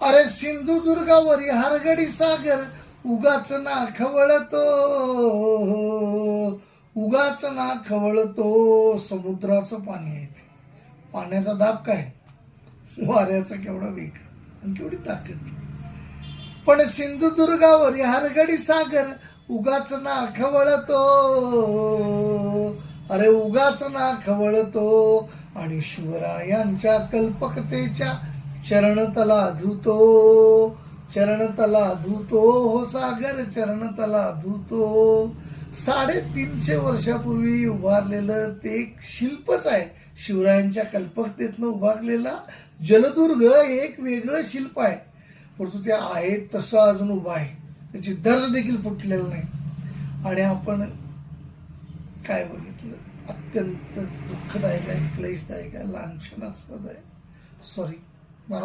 अरे सिंधुदुर्गावरी हरगडी सागर उगाच ना खवळतो, उगाच ना खवळतो. समुद्राचं पाणी आहे ते. पाण्याचा दाब काय, वाऱ्याचा केवढा वेग आणि केवढी ताकद. पण सिंधुदुर्गावरी हरगडी सागर उगाच ना खवळतो, अरे उगाच ना खवळतो. आणि शिवरायांच्या कल्पकतेच्या चरणतला धुतो, चरणतला धुतो हो सागर, चरणतला धुतो. 350 वर्षापूर्वी उभारलेलं ते एक शिल्पच आहे. शिवरायांच्या कल्पकतेतनं उभारलेला जलदुर्ग एक वेगळं शिल्प आहे. परंतु ते आहे तसं अजून उभा आहे, त्याची दर्ज देखील फुटलेलं नाही. आणि आपण काय बघितलं, अत्यंत दुःखदायक आहे, क्लेशदायक आहे, लांछनास्पद आहे. सॉरी.